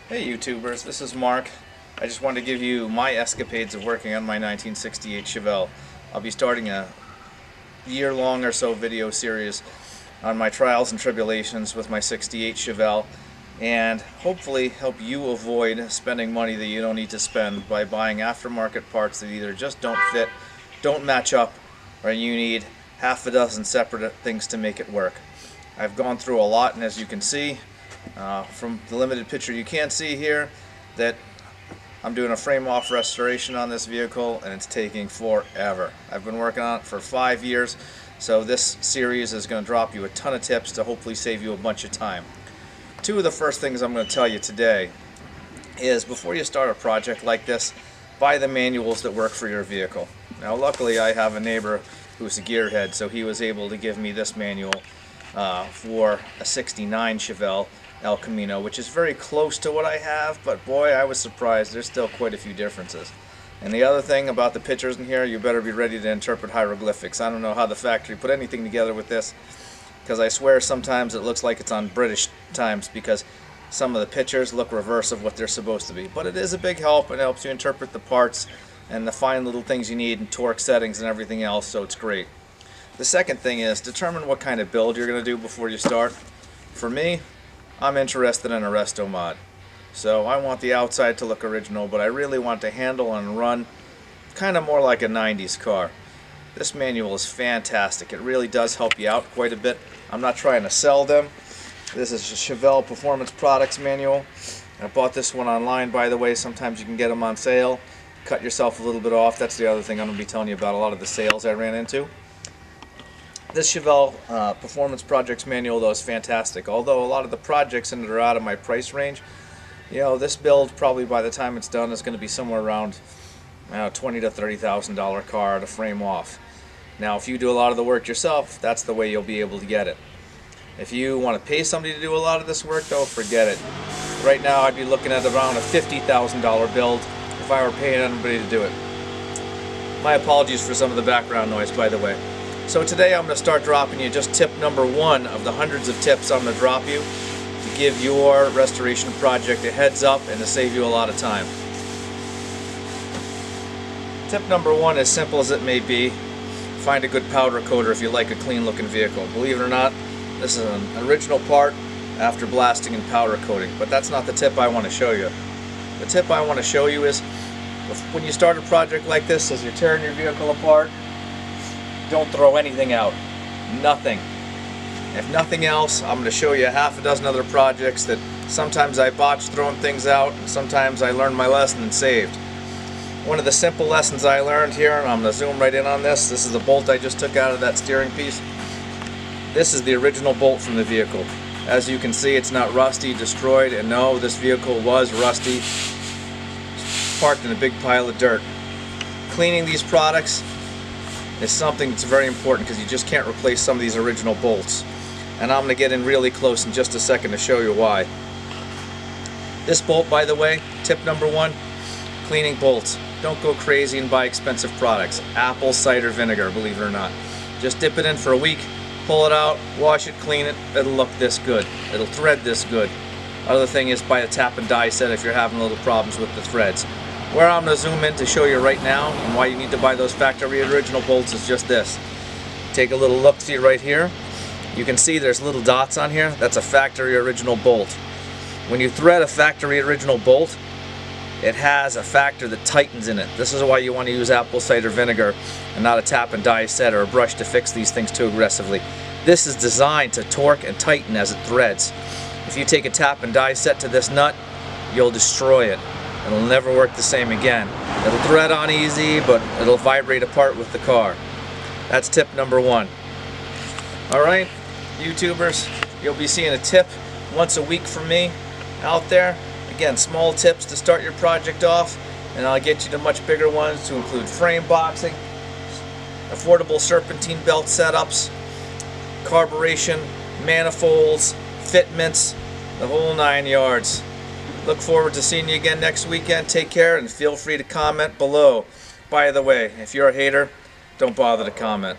Hey YouTubers, this is Mark. I just wanted to give you my escapades of working on my 1968 Chevelle. I'll be starting a year-long or so video series on my trials and tribulations with my 68 Chevelle and hopefully help you avoid spending money that you don't need to spend by buying aftermarket parts that either just don't fit, don't match up, or you need half a dozen separate things to make it work. I've gone through a lot, and as you can see from the limited picture you can see here, that I'm doing a frame-off restoration on this vehicle and it's taking forever. I've been working on it for 5 years, so this series is going to drop you a ton of tips to hopefully save you a bunch of time. Two of the first things I'm going to tell you today is before you start a project like this, buy the manuals that work for your vehicle. Now luckily I have a neighbor who's a gearhead, so he was able to give me this manual for a 69 Chevelle El Camino, which is very close to what I have, but boy, I was surprised. There's still quite a few differences. And the other thing about the pictures in here, you better be ready to interpret hieroglyphics. I don't know how the factory put anything together with this, because I swear sometimes it looks like it's on British times, because some of the pictures look reverse of what they're supposed to be. But it is a big help, and it helps you interpret the parts and the fine little things you need and torque settings and everything else, so it's great. The second thing is determine what kind of build you're going to do before you start. For me, I'm interested in a resto-mod. So I want the outside to look original, but I really want to handle and run kind of more like a 90s car. This manual is fantastic. It really does help you out quite a bit. I'm not trying to sell them. This is a Chevelle Performance Products Manual. I bought this one online, by the way. Sometimes you can get them on sale. Cut yourself a little bit off. That's the other thing I'm going to be telling you about, a lot of the sales I ran into. This Chevelle Performance Projects Manual, though, is fantastic. Although a lot of the projects in it are out of my price range, you know, this build probably by the time it's done is going to be somewhere around $20,000 to $30,000 car to frame off. Now, if you do a lot of the work yourself, that's the way you'll be able to get it. If you want to pay somebody to do a lot of this work, though, forget it. Right now, I'd be looking at around a $50,000 build if I were paying anybody to do it. My apologies for some of the background noise, by the way. So today I'm going to start dropping you just tip number one of the hundreds of tips I'm going to drop you to give your restoration project a heads up and to save you a lot of time. Tip number one, as simple as it may be, find a good powder coater if you like a clean looking vehicle. Believe it or not, this is an original part after blasting and powder coating, but that's not the tip I want to show you. The tip I want to show you is when you start a project like this, as you're tearing your vehicle apart, don't throw anything out. Nothing. If nothing else, I'm going to show you half a dozen other projects that sometimes I botched throwing things out, and sometimes I learned my lesson and saved. One of the simple lessons I learned here, and I'm going to zoom right in on this. This is the bolt I just took out of that steering piece. This is the original bolt from the vehicle. As you can see, it's not rusty, destroyed, and no, this vehicle was rusty, parked in a big pile of dirt. Cleaning these products is something that's very important because you just can't replace some of these original bolts. And I'm going to get in really close in just a second to show you why. This bolt, by the way, tip number one, cleaning bolts. Don't go crazy and buy expensive products. Apple cider vinegar, believe it or not. Just dip it in for a week, pull it out, wash it, clean it, it'll look this good. It'll thread this good. Other thing is buy a tap and die set if you're having little problems with the threads. Where I'm going to zoom in to show you right now and why you need to buy those factory original bolts is just this. Take a little look-see right here. You can see there's little dots on here. That's a factory original bolt. When you thread a factory original bolt, it has a factor that tightens in it. This is why you want to use apple cider vinegar and not a tap and die set or a brush to fix these things too aggressively. This is designed to torque and tighten as it threads. If you take a tap and die set to this nut, you'll destroy it. It'll never work the same again. It'll thread on easy, but it'll vibrate apart with the car. That's tip number one. Alright, YouTubers, you'll be seeing a tip once a week from me out there. Again, small tips to start your project off, and I'll get you to much bigger ones to include frame boxing, affordable serpentine belt setups, carburation, manifolds, fitments, the whole 9 yards. Look forward to seeing you again next weekend. Take care and feel free to comment below. By the way, if you're a hater, don't bother to comment.